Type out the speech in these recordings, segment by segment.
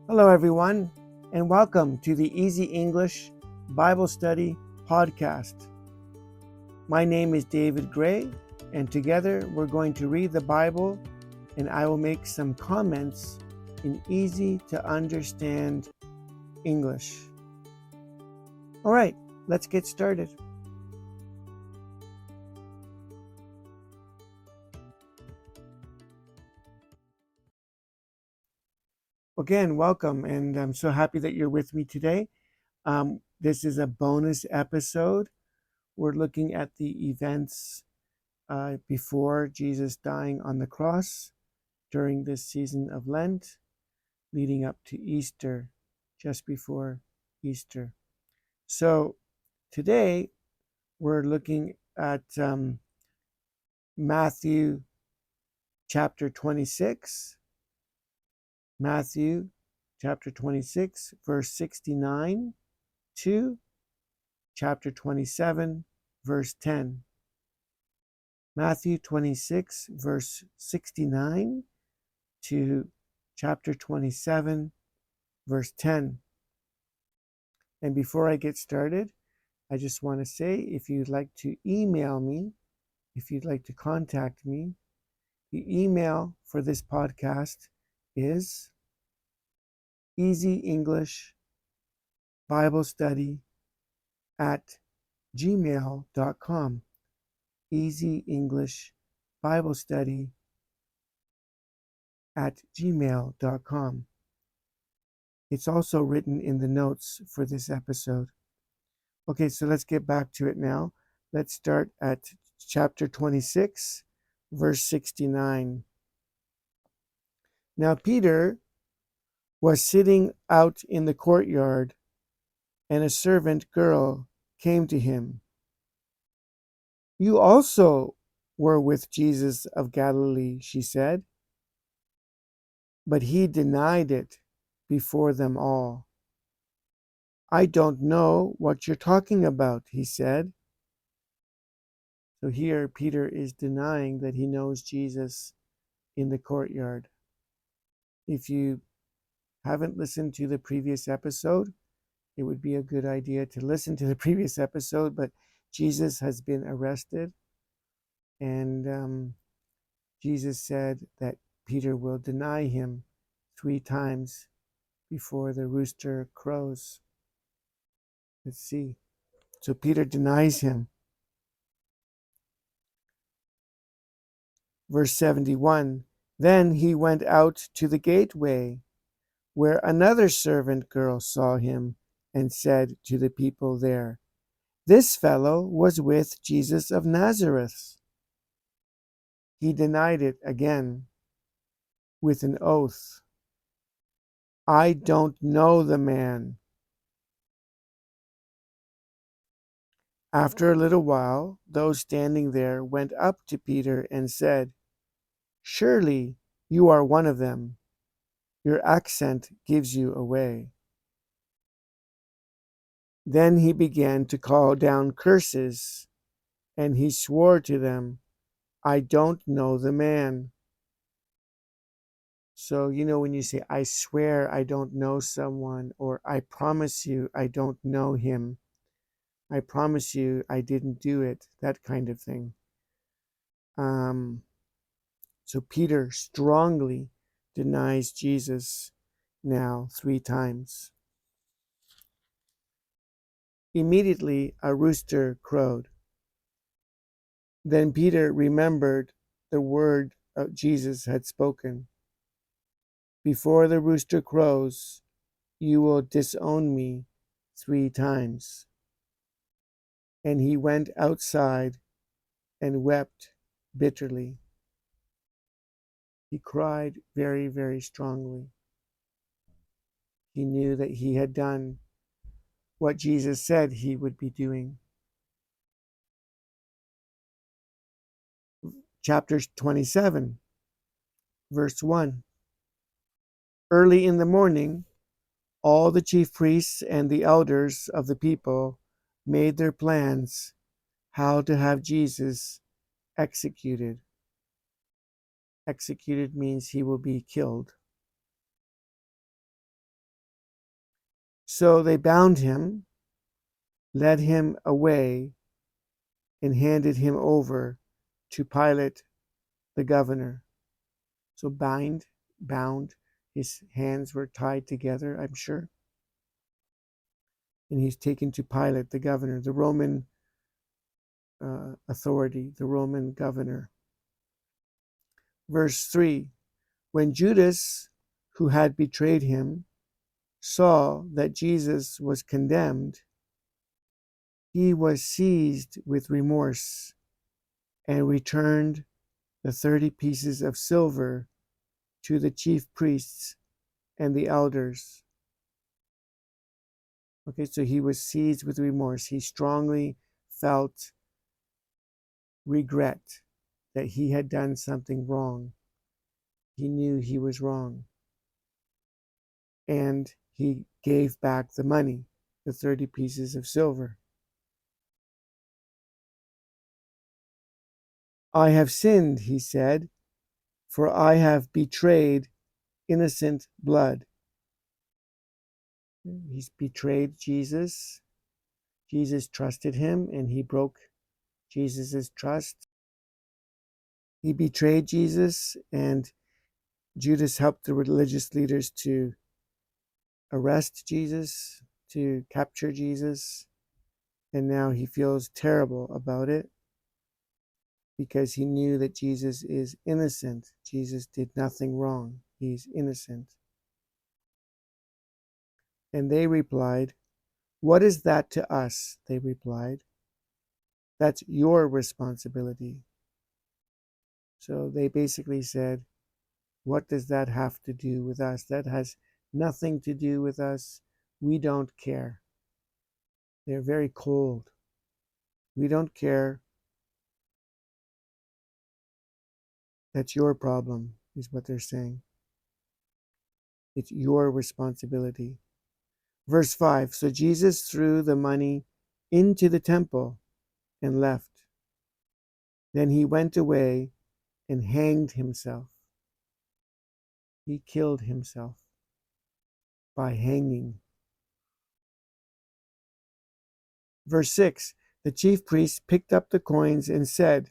Hello, everyone, and welcome to the Easy English Bible Study Podcast. My name is David Gray, and together we're going to read the Bible, and I will make some comments in easy to understand English. All right, let's get started. Again, welcome, and I'm so happy that you're with me today. This is a bonus episode. We're looking at the events before Jesus dying on the cross during this season of Lent, leading up to Easter, just before Easter. So today we're looking at Matthew chapter 26. Matthew chapter 26, verse 69 to chapter 27, verse 10. Matthew 26, verse 69 to chapter 27, verse 10. And before I get started, I just want to say if you'd like to email me, if you'd like to contact me, the email for this podcast is easyenglishbiblestudy@gmail.com. easyenglishbiblestudy@gmail.com. It's also written in the notes for this episode. Okay, so let's get back to it now. Let's start at chapter 26, verse 69. Now Peter was sitting out in the courtyard, and a servant girl came to him. "You also were with Jesus of Galilee," she said. But he denied it before them all. "I don't know what you're talking about," he said. So here Peter is denying that he knows Jesus in the courtyard. If you haven't listened to the previous episode, it would be a good idea to listen to the previous episode, but Jesus has been arrested, and Jesus said that Peter will deny him 3 times before the rooster crows. Let's see. So Peter denies him. Verse 71, then he went out to the gateway, where another servant girl saw him and said to the people there, "This fellow was with Jesus of Nazareth." He denied it again with an oath. "I don't know the man." After a little while, those standing there went up to Peter and said, "Surely you are one of them. Your accent gives you away." Then he began to call down curses, and he swore to them, "I don't know the man." So, when you say, "I swear I don't know someone," or "I promise you I don't know him," "I promise you I didn't do it," that kind of thing. So Peter strongly denies Jesus now 3 times. Immediately a rooster crowed. Then Peter remembered the word Jesus had spoken. "Before the rooster crows, you will disown me 3 times." And he went outside and wept bitterly. He cried very, very strongly. He knew that he had done what Jesus said he would be doing. Chapter 27, verse 1. Early in the morning, all the chief priests and the elders of the people made their plans how to have Jesus executed. Executed means he will be killed. So they bound him, led him away, and handed him over to Pilate, the governor. So bound, his hands were tied together, I'm sure. And he's taken to Pilate, the governor, the Roman authority, the Roman governor. Verse 3, when Judas, who had betrayed him, saw that Jesus was condemned, he was seized with remorse and returned the 30 pieces of silver to the chief priests and the elders. Okay, so he was seized with remorse. He strongly felt regret that he had done something wrong. He knew he was wrong. And he gave back the money, the 30 pieces of silver. I have sinned, he said, for I have betrayed innocent blood. He's betrayed Jesus. Jesus trusted him, and he broke Jesus' trust. He betrayed Jesus, and Judas helped the religious leaders to arrest Jesus, to capture Jesus, and now he feels terrible about it because he knew that Jesus is innocent. Jesus did nothing wrong. He's innocent. And they replied, what is that to us? They replied, that's your responsibility. So they basically said, what does that have to do with us? That has nothing to do with us. We don't care. They're very cold. We don't care. That's your problem, is what they're saying. It's your responsibility. Verse 5, so Jesus threw the money into the temple and left. Then he went away and hanged himself. He killed himself by hanging. Verse 6, the chief priests picked up the coins and said,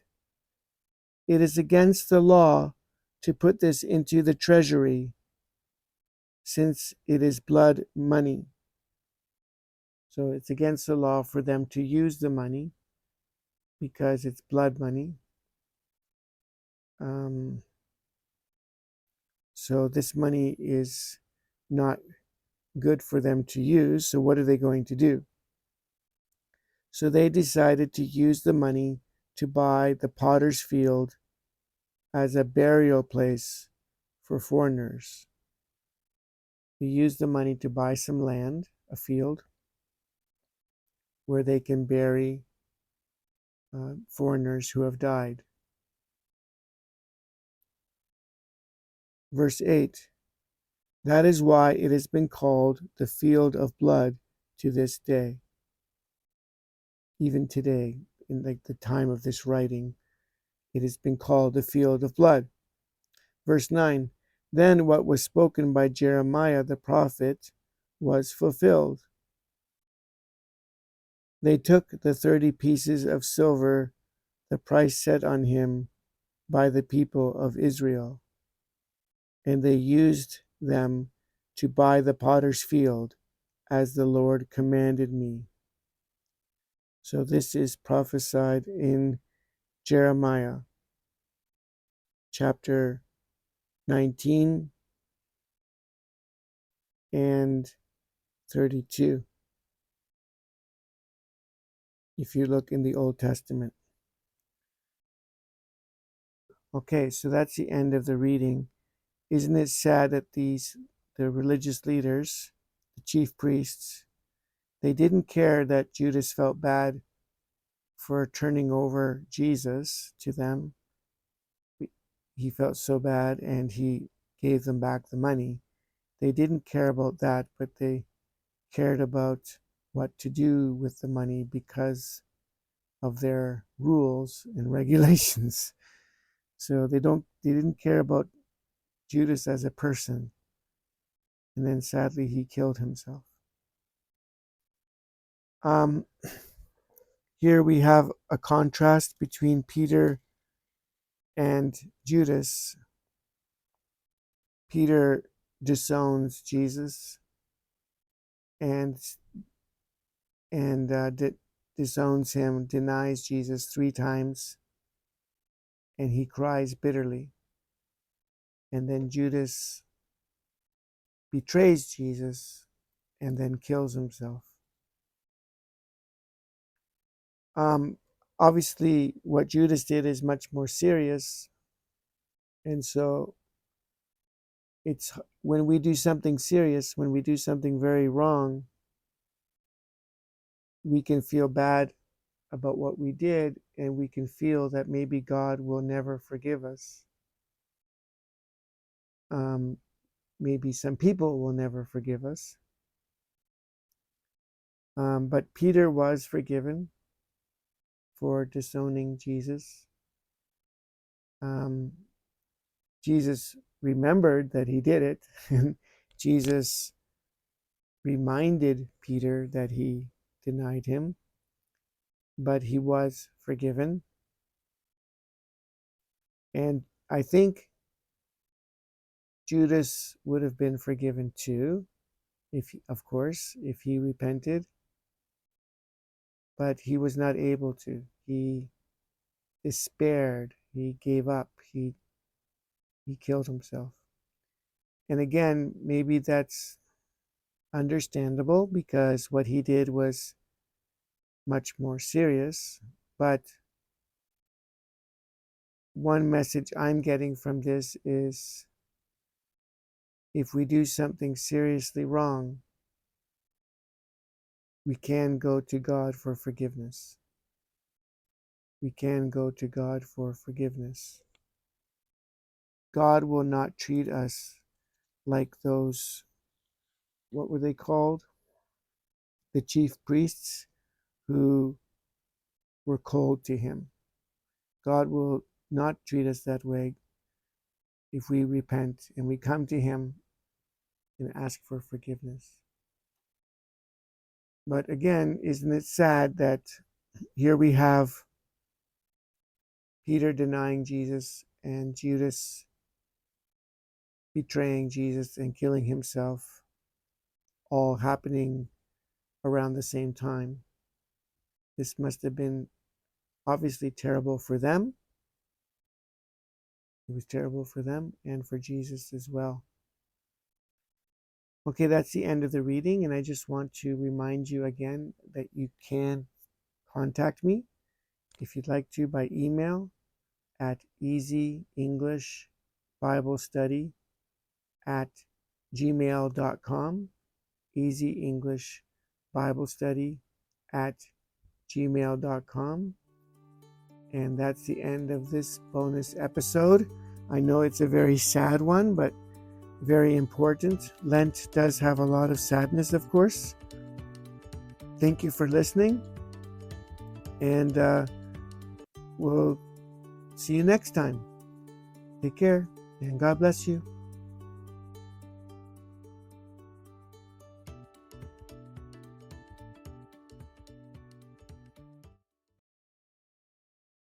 it is against the law to put this into the treasury, since it is blood money. So it's against the law for them to use the money because it's blood money. So this money is not good for them to use. So what are they going to do? So they decided to use the money to buy the potter's field as a burial place for foreigners. They used the money to buy some land, a field, where they can bury foreigners who have died. Verse 8, that is why it has been called the field of blood to this day. Even today, in like the time of this writing, it has been called the field of blood. Verse 9, then what was spoken by Jeremiah the prophet was fulfilled. They took the 30 pieces of silver, the price set on him by the people of Israel, and they used them to buy the potter's field, as the Lord commanded me. So this is prophesied in Jeremiah chapter 19 and 32, if you look in the Old Testament. Okay, so that's the end of the reading. Isn't it sad that the religious leaders, the chief priests, they didn't care that Judas felt bad for turning over Jesus to them. He felt so bad and he gave them back the money. They didn't care about that, but they cared about what to do with the money because of their rules and regulations. So they didn't care about Judas as a person. And then sadly he killed himself. Um, Here we have a contrast between Peter and Judas. Peter disowns Jesus and disowns him, denies Jesus 3 times, and he cries bitterly. And then Judas betrays Jesus and then kills himself. Um, Obviously, what Judas did is much more serious, and so it's when we do something serious, when we do something very wrong, we can feel bad about what we did, and we can feel that maybe God will never forgive us. Um, Maybe some people will never forgive us. But Peter was forgiven for disowning Jesus. Um, Jesus remembered that he did it. Jesus reminded Peter that he denied him, but he was forgiven. And I think Judas would have been forgiven too, if of course, if he repented, but he was not able to. He despaired, he gave up, he killed himself. And again, maybe that's understandable because what he did was much more serious. But one message I'm getting from this is if we do something seriously wrong, we can go to God for forgiveness. We can go to God for forgiveness. God will not treat us like those, what were they called? The chief priests who were cold to him. God will not treat us that way if we repent and we come to him and ask for forgiveness. But again, isn't it sad that here we have Peter denying Jesus and Judas betraying Jesus and killing himself, all happening around the same time? This must have been obviously terrible for them. It was terrible for them and for Jesus as well. Okay, that's the end of the reading, and I just want to remind you again that you can contact me if you'd like to by email at easyenglishbiblestudy at gmail.com, easyenglishbiblestudy at gmail.com. And that's the end of this bonus episode. I know it's a very sad one, but very important. Lent does have a lot of sadness, of course. Thank you for listening, and we'll see you next time. Take care, and God bless you.